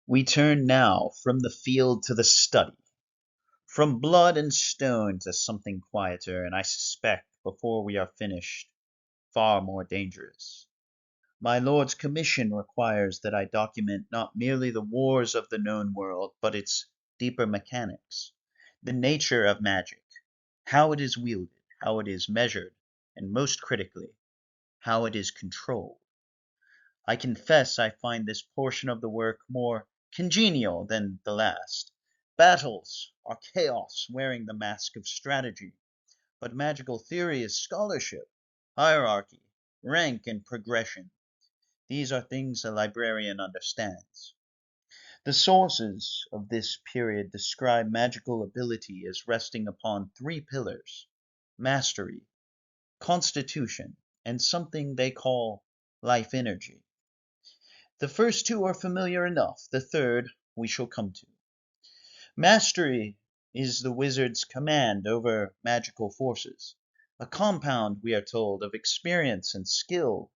We turn now from the field to the study, from blood and stone to something quieter, and I suspect, before we are finished, far more dangerous. My Lord's commission requires that I document not merely the wars of the known world, but its deeper mechanics, the nature of magic, how it is wielded, how it is measured, and most critically, how it is controlled. I confess I find this portion of the work more congenial than the last. Battles are chaos wearing the mask of strategy, but magical theory is scholarship, hierarchy, rank, and progression. These are things a librarian understands. The sources of this period describe magical ability as resting upon three pillars: mastery, constitution, and something they call life energy. The first two are familiar enough, the third we shall come to. Mastery is the wizard's command over magical forces, a compound, we are told, of experience and skill.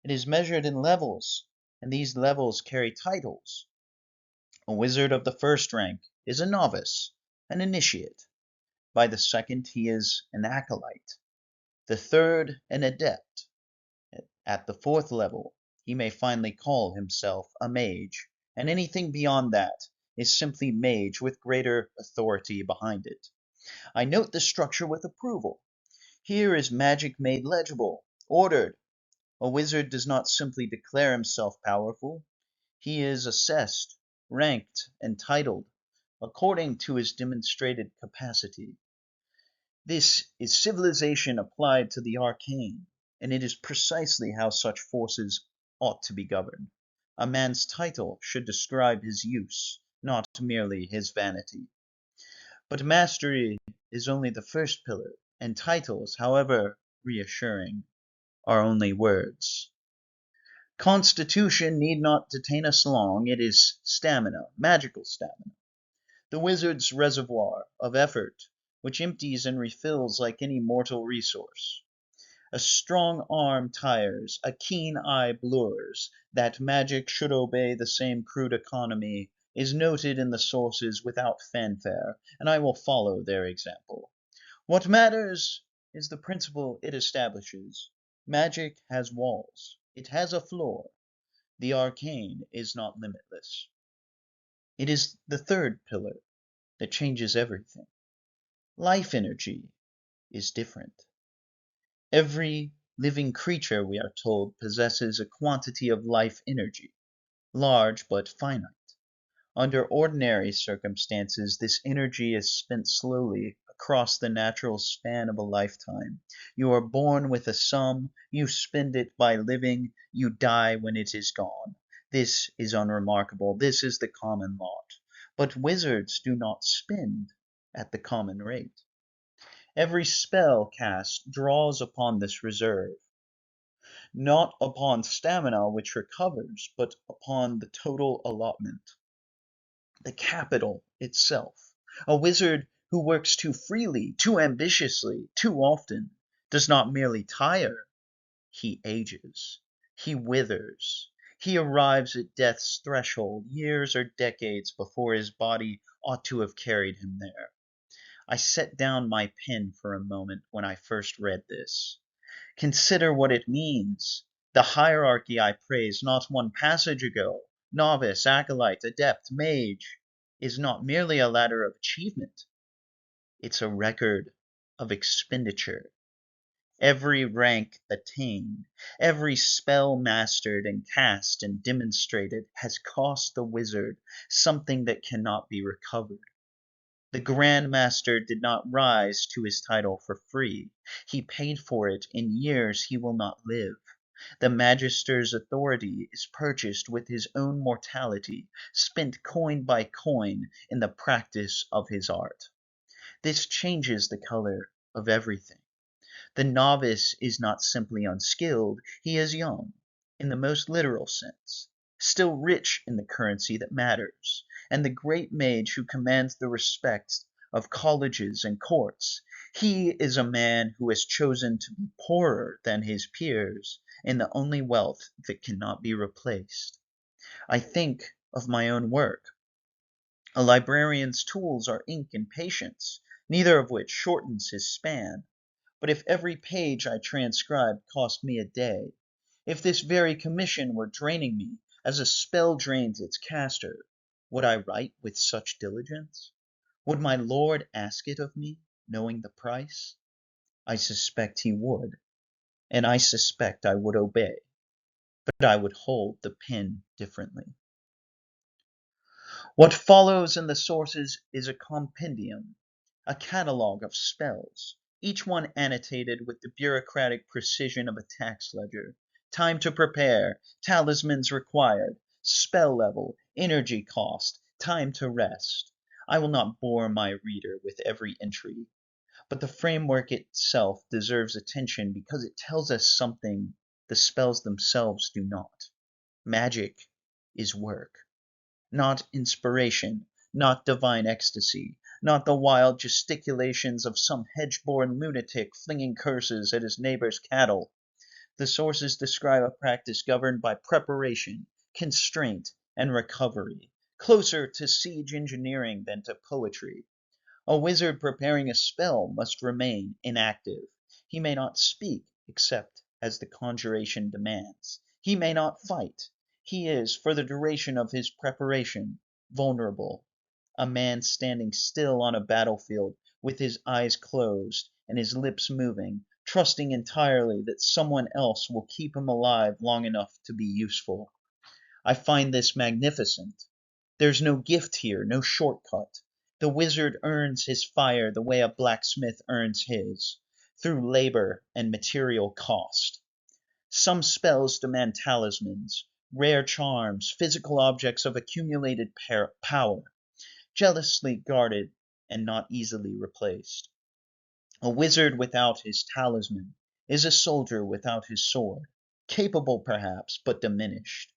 It is measured in levels, and these levels carry titles. A wizard of the first rank is a novice, an initiate. By the second, he is an acolyte. The third, an adept. At the fourth level, he may finally call himself a mage, and anything beyond that is simply mage with greater authority behind it. I note the structure with approval. Here is magic made legible, ordered. A wizard does not simply declare himself powerful. He is assessed, ranked, and titled according to his demonstrated capacity. This is civilization applied to the arcane, and it is precisely how such forces ought to be governed. A man's title should describe his use, not merely his vanity. But mastery is only the first pillar, and titles, however reassuring, are only words. Constitution need not detain us long. It is stamina, magical stamina, the wizard's reservoir of effort, which empties and refills like any mortal resource. A strong arm tires, a keen eye blurs. That magic should obey the same crude economy is noted in the sources without fanfare, and I will follow their example. What matters is the principle it establishes. Magic has walls. It has a floor. The arcane is not limitless. It is the third pillar that changes everything. Life energy is different. Every living creature, we are told, possesses a quantity of life energy, large but finite. Under ordinary circumstances, this energy is spent slowly across the natural span of a lifetime. You are born with a sum, you spend it by living, you die when it is gone. This is unremarkable, this is the common lot. But wizards do not spend at the common rate. Every spell cast draws upon this reserve, not upon stamina which recovers, but upon the total allotment, the capital itself. A wizard who works too freely, too ambitiously, too often, does not merely tire, he ages, he withers, he arrives at death's threshold years or decades before his body ought to have carried him there. I set down my pen for a moment when I first read this. Consider what it means. The hierarchy I praised not one passage ago, novice, acolyte, adept, mage, is not merely a ladder of achievement. It's a record of expenditure. Every rank attained, every spell mastered and cast and demonstrated has cost the wizard something that cannot be recovered. The Grand Master did not rise to his title for free. He paid for it in years he will not live. The Magister's authority is purchased with his own mortality, spent coin by coin in the practice of his art. This changes the color of everything. The novice is not simply unskilled, he is young, in the most literal sense, still rich in the currency that matters, and the great mage who commands the respect of colleges and courts, he is a man who has chosen to be poorer than his peers in the only wealth that cannot be replaced. I think of my own work. A librarian's tools are ink and patience, neither of which shortens his span. But if every page I transcribed cost me a day, if this very commission were draining me as a spell drains its caster, would I write with such diligence? Would my lord ask it of me, knowing the price? I suspect he would, and I suspect I would obey, but I would hold the pen differently. What follows in the sources is a compendium, a catalogue of spells, each one annotated with the bureaucratic precision of a tax ledger. Time to prepare, talismans required, spell level, energy cost, time to rest. I will not bore my reader with every entry, but the framework itself deserves attention because it tells us something the spells themselves do not. Magic is work. Not inspiration, not divine ecstasy, not the wild gesticulations of some hedge-born lunatic flinging curses at his neighbor's cattle. The sources describe a practice governed by preparation, constraint, and recovery, closer to siege engineering than to poetry. A wizard preparing a spell must remain inactive. He may not speak except as the conjuration demands. He may not fight. He is, for the duration of his preparation, vulnerable. A man standing still on a battlefield with his eyes closed and his lips moving, trusting entirely that someone else will keep him alive long enough to be useful. I find this magnificent. There's no gift here, no shortcut. The wizard earns his fire the way a blacksmith earns his, through labor and material cost. Some spells demand talismans, rare charms, physical objects of accumulated power, jealously guarded and not easily replaced. A wizard without his talisman is a soldier without his sword, capable perhaps, but diminished.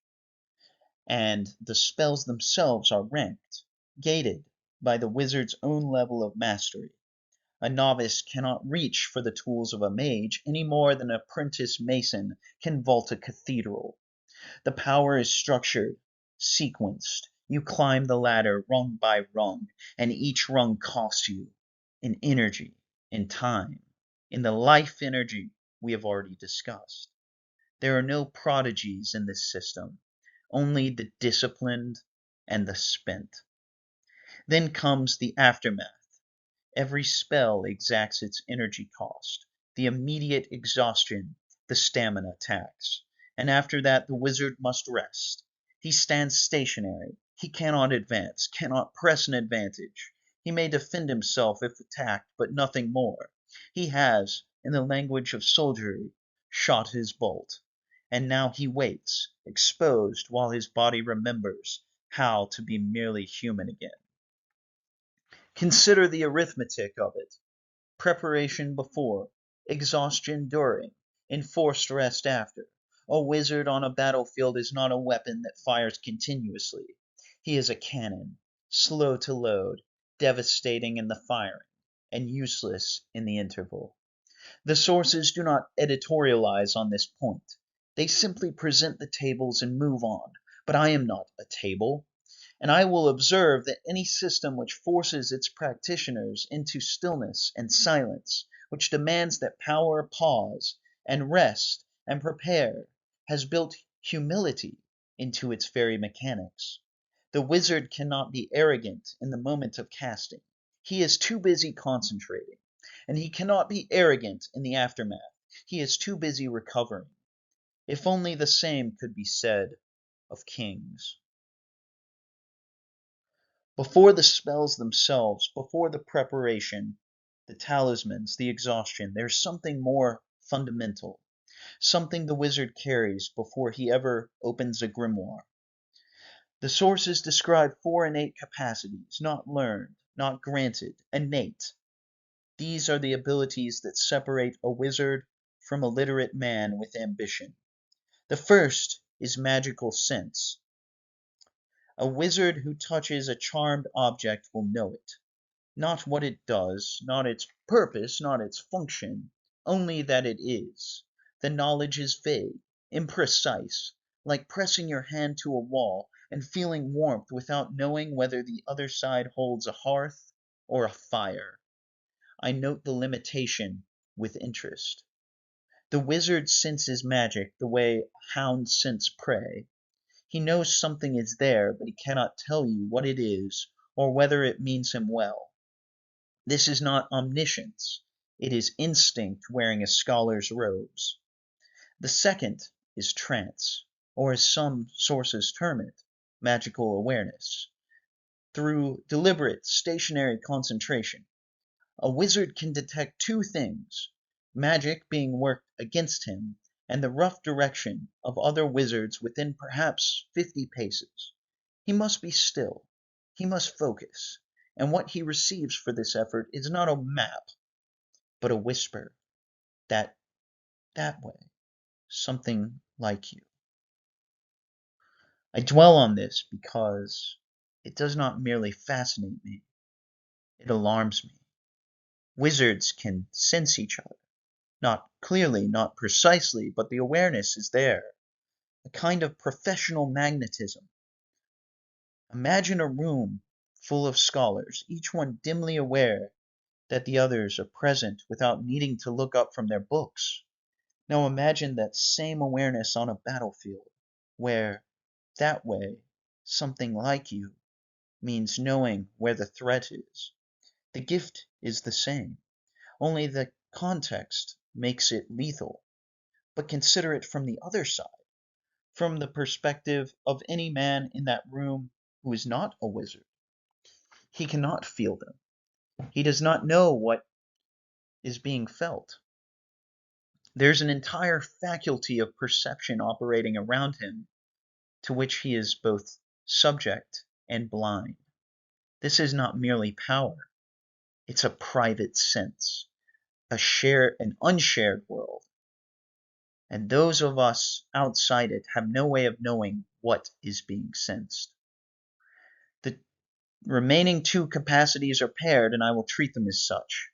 And the spells themselves are ranked, gated by the wizard's own level of mastery. A novice cannot reach for the tools of a mage any more than an apprentice mason can vault a cathedral. The power is structured, sequenced. You climb the ladder rung by rung, and each rung costs you in energy, in time, in the life energy we have already discussed. There are no prodigies in this system, only the disciplined and the spent. Then comes the aftermath. Every spell exacts its energy cost, the immediate exhaustion, the stamina tax. And after that the wizard must rest. He stands stationary. He cannot advance, cannot press an advantage. He may defend himself if attacked, but nothing more. He has, in the language of soldiery, shot his bolt. And now he waits, exposed while his body remembers how to be merely human again. Consider the arithmetic of it. Preparation before, exhaustion during, enforced rest after. A wizard on a battlefield is not a weapon that fires continuously. He is a cannon, slow to load, devastating in the firing, and useless in the interval. The sources do not editorialize on this point. They simply present the tables and move on. But I am not a table. And I will observe that any system which forces its practitioners into stillness and silence, which demands that power pause and rest and prepare, has built humility into its very mechanics. The wizard cannot be arrogant in the moment of casting. He is too busy concentrating. And he cannot be arrogant in the aftermath. He is too busy recovering. If only the same could be said of kings. Before the spells themselves, before the preparation, the talismans, the exhaustion, there's something more fundamental, something the wizard carries before he ever opens a grimoire. The sources describe four innate capacities, not learned, not granted, innate. These are the abilities that separate a wizard from a literate man with ambition. The first is magical sense. A wizard who touches a charmed object will know it. Not what it does, not its purpose, not its function, only that it is. The knowledge is vague, imprecise, like pressing your hand to a wall and feeling warmth without knowing whether the other side holds a hearth or a fire. I note the limitation with interest. The wizard senses magic the way a hound scents prey. He knows something is there, but he cannot tell you what it is or whether it means him well. This is not omniscience, it is instinct wearing a scholar's robes. The second is trance, or as some sources term it, magical awareness. Through deliberate, stationary concentration, a wizard can detect two things: magic being worked against him, and the rough direction of other wizards within perhaps 50 paces. He must be still, he must focus, and what he receives for this effort is not a map, but a whisper. That way, something like you. I dwell on this because it does not merely fascinate me, it alarms me. Wizards can sense each other. Not clearly, not precisely, but the awareness is there. A kind of professional magnetism. Imagine a room full of scholars, each one dimly aware that the others are present without needing to look up from their books. Now imagine that same awareness on a battlefield, where, that way, something like you means knowing where the threat is. The gift is the same, only the context makes it lethal. But consider it from the other side, from the perspective of any man in that room who is not a wizard. He cannot feel them. He does not know what is being felt. There's an entire faculty of perception operating around him to which he is both subject and blind. This is not merely power, it's a private sense, an unshared world. And those of us outside it have no way of knowing what is being sensed. The remaining two capacities are paired, and I will treat them as such.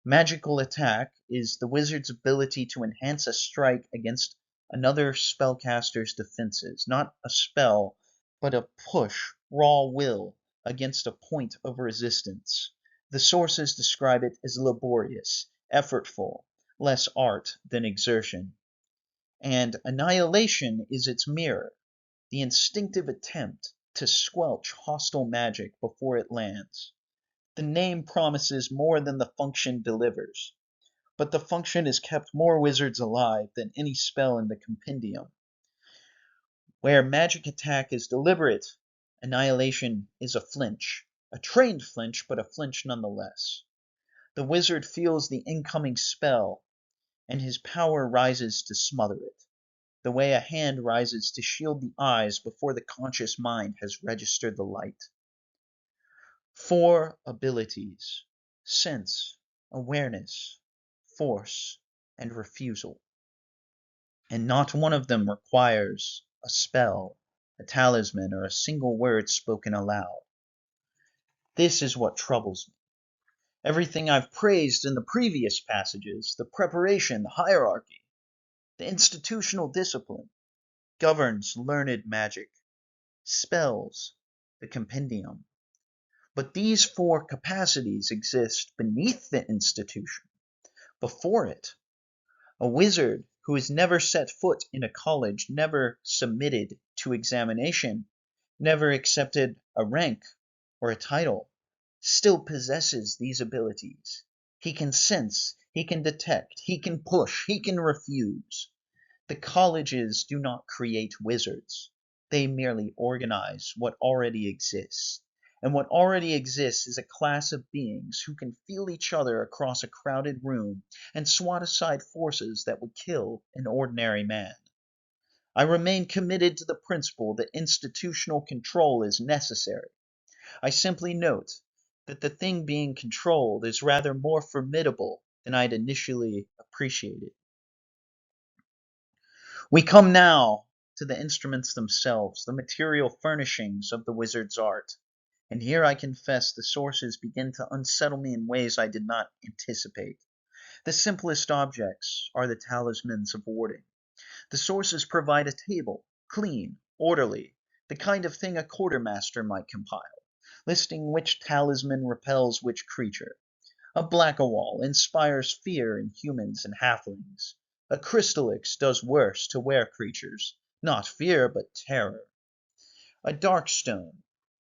Magical attack is the wizard's ability to enhance a strike against another spellcaster's defenses, not a spell, but a push, raw will, against a point of resistance. The sources describe it as laborious, effortful, less art than exertion. And annihilation is its mirror, the instinctive attempt to squelch hostile magic before it lands. The name promises more than the function delivers, but the function has kept more wizards alive than any spell in the compendium. Where magic attack is deliberate, annihilation is a flinch, a trained flinch, but a flinch nonetheless. The wizard feels the incoming spell, and his power rises to smother it, the way a hand rises to shield the eyes before the conscious mind has registered the light. 4 abilities: sense, awareness, force, and refusal. And not one of them requires a spell, a talisman, or a single word spoken aloud. This is what troubles me. Everything I've praised in the previous passages, the preparation, the hierarchy, the institutional discipline, governs learned magic, spells, the compendium. But these 4 capacities exist beneath the institution, before it. A wizard who has never set foot in a college, never submitted to examination, never accepted a rank or a title, still possesses these abilities. He can sense, he can detect, he can push, he can refuse. The colleges do not create wizards. They merely organize what already exists. And what already exists is a class of beings who can feel each other across a crowded room and swat aside forces that would kill an ordinary man. I remain committed to the principle that institutional control is necessary. I simply note that the thing being controlled is rather more formidable than I'd initially appreciated. We come now to the instruments themselves, the material furnishings of the wizard's art. And here I confess the sources begin to unsettle me in ways I did not anticipate. The simplest objects are the talismans of warding. The sources provide a table, clean, orderly, the kind of thing a quartermaster might compile, listing which talisman repels which creature. A black-a-wall inspires fear in humans and halflings. A crystallix does worse to were creatures, not fear but terror. A dark stone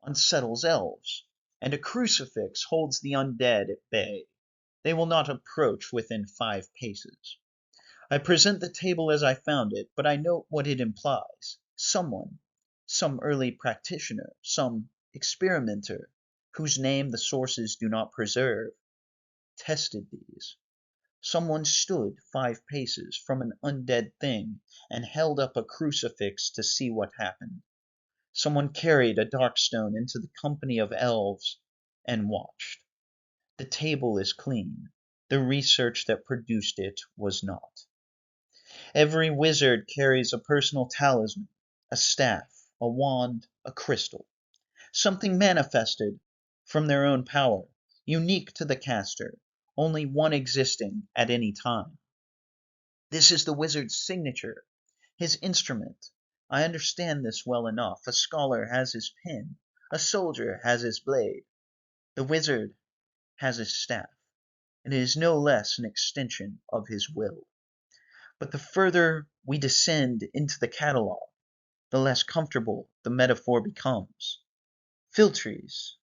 unsettles elves, and a crucifix holds the undead at bay. They will not approach within 5 paces. I present the table as I found it, but I note what it implies. Someone, some early practitioner, some experimenter, whose name the sources do not preserve, tested these. Someone stood 5 paces from an undead thing and held up a crucifix to see what happened. Someone carried a dark stone into the company of elves and watched. The table is clean. The research that produced it was not. Every wizard carries a personal talisman, a staff, a wand, a crystal, something manifested from their own power, unique to the caster, only one existing at any time. This is the wizard's signature, his instrument. I understand this well enough. A scholar has his pen, a soldier has his blade, the wizard has his staff, and it is no less an extension of his will. But the further we descend into the catalogue, the less comfortable the metaphor becomes. Philtres,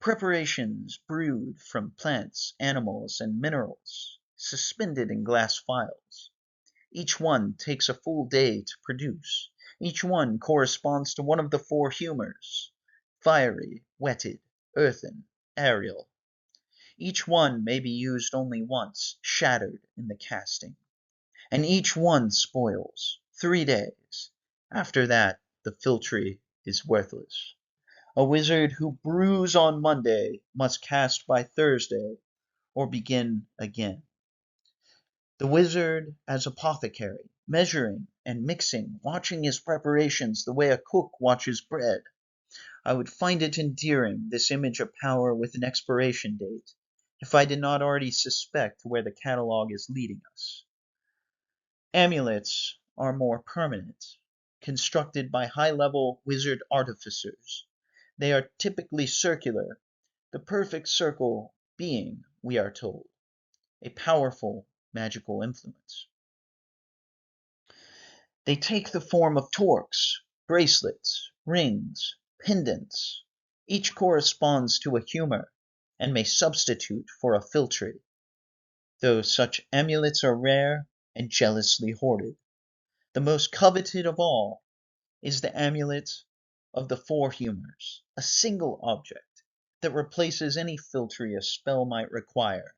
preparations brewed from plants, animals, and minerals, suspended in glass vials. Each one takes a full day to produce. Each one corresponds to one of the 4 humors: fiery, wetted, earthen, aerial. Each one may be used only once, shattered in the casting. And each one spoils. 3 days. After that, the philtre is worthless. A wizard who brews on Monday must cast by Thursday, or begin again. The wizard as apothecary, measuring and mixing, watching his preparations the way a cook watches bread. I would find it endearing, this image of power with an expiration date, if I did not already suspect where the catalogue is leading us. Amulets are more permanent, constructed by high-level wizard artificers. They are typically circular, the perfect circle being, we are told, a powerful magical influence. They take the form of torques, bracelets, rings, pendants. Each corresponds to a humor and may substitute for a philtre, though such amulets are rare and jealously hoarded. The most coveted of all is the amulet of the 4 humors, a single object that replaces any philtre a spell might require.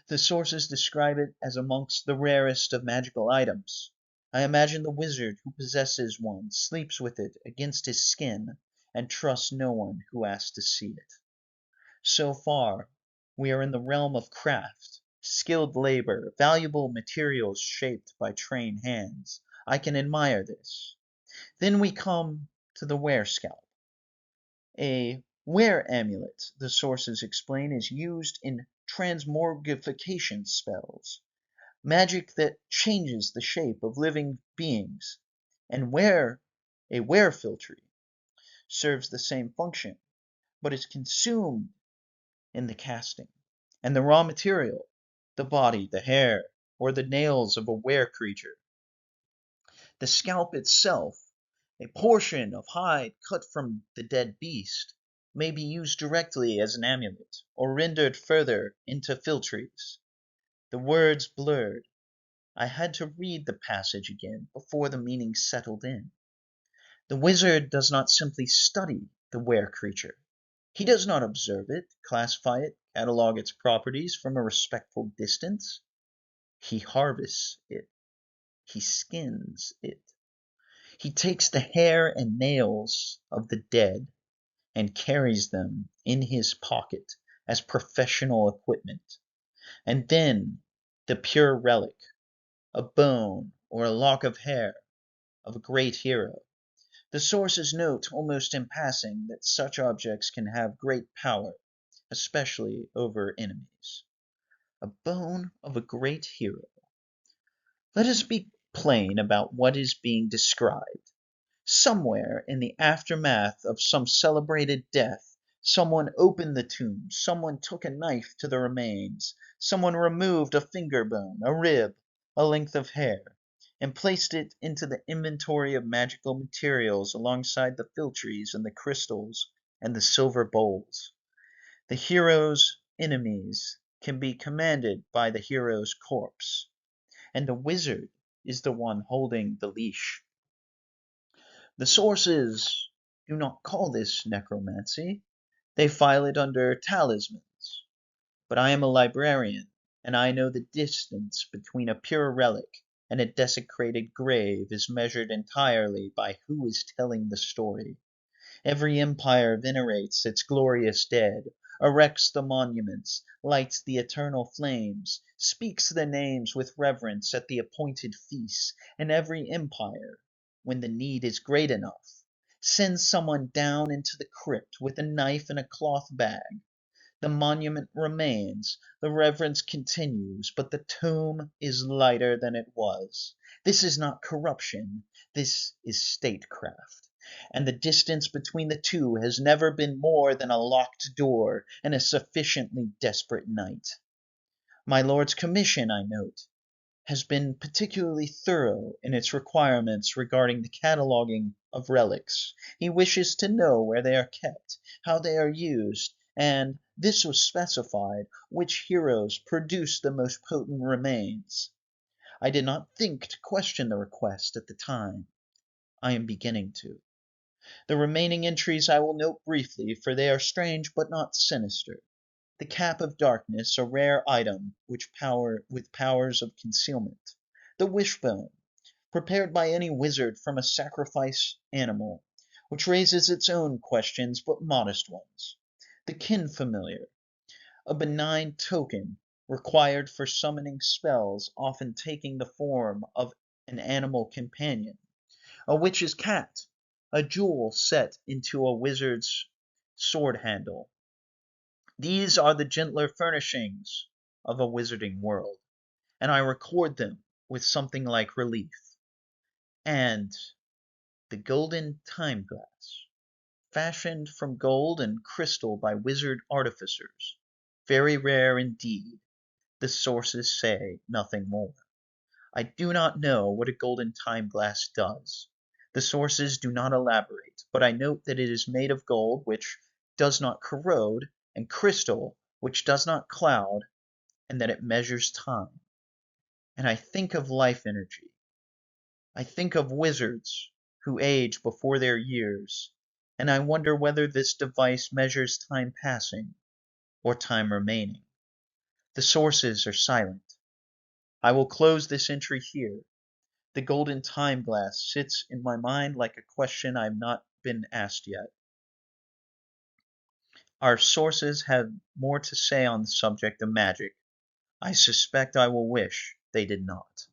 The sources describe it as amongst the rarest of magical items. I imagine the wizard who possesses one sleeps with it against his skin and trusts no one who asks to see it. So far, we are in the realm of craft, skilled labor, valuable materials shaped by trained hands. I can admire this. Then we come to the were-scalp. A were-amulet, the sources explain, is used in transmogrification spells, magic that changes the shape of living beings, and where a were-philtre serves the same function, but is consumed in the casting, and the raw material, the body, the hair, or the nails of a were-creature. The scalp itself, a portion of hide cut from the dead beast, may be used directly as an amulet, or rendered further into philtres. The words blurred. I had to read the passage again before the meaning settled in. The wizard does not simply study the were-creature. He does not observe it, classify it, catalog its properties from a respectful distance. He harvests it. He skins it. He takes the hair and nails of the dead and carries them in his pocket as professional equipment. And then the pure relic, a bone or a lock of hair of a great hero. The sources note, almost in passing, that such objects can have great power, especially over enemies. A bone of a great hero. Let us be plain about what is being described. Somewhere in the aftermath of some celebrated death, someone opened the tomb, someone took a knife to the remains, someone removed a finger bone, a rib, a length of hair, and placed it into the inventory of magical materials alongside the philtres and the crystals and the silver bowls. The hero's enemies can be commanded by the hero's corpse, and the wizard is the one holding the leash. The sources do not call this necromancy. They file it under talismans. But I am a librarian, and I know the distance between a pure relic and a desecrated grave is measured entirely by who is telling the story. Every empire venerates its glorious dead, erects the monuments, lights the eternal flames, speaks the names with reverence at the appointed feasts, and every empire, when the need is great enough, sends someone down into the crypt with a knife and a cloth bag. The monument remains, the reverence continues, but the tomb is lighter than it was. This is not corruption, this is statecraft. And the distance between the two has never been more than a locked door and a sufficiently desperate night. My lord's commission, I note, has been particularly thorough in its requirements regarding the cataloguing of relics. He wishes to know where they are kept, how they are used, and, this was specified, which heroes produce the most potent remains. I did not think to question the request at the time. I am beginning to. The remaining entries I will note briefly, for they are strange but not sinister. The cap of darkness, a rare item with powers of concealment. The wishbone, prepared by any wizard from a sacrifice animal, which raises its own questions but modest ones. The kin familiar, a benign token required for summoning spells, often taking the form of an animal companion. A witch's cat, a jewel set into a wizard's sword handle. These are the gentler furnishings of a wizarding world, and I record them with something like relief. And the golden time glass, fashioned from gold and crystal by wizard artificers, very rare indeed. The sources say nothing more. I do not know what a golden time glass does. The sources do not elaborate, but I note that it is made of gold, which does not corrode, and crystal, which does not cloud, and that it measures time. And I think of life energy. I think of wizards who age before their years, and I wonder whether this device measures time passing or time remaining. The sources are silent. I will close this entry here. The golden time glass sits in my mind like a question I have not been asked yet. Our sources have more to say on the subject of magic. I suspect I will wish they did not.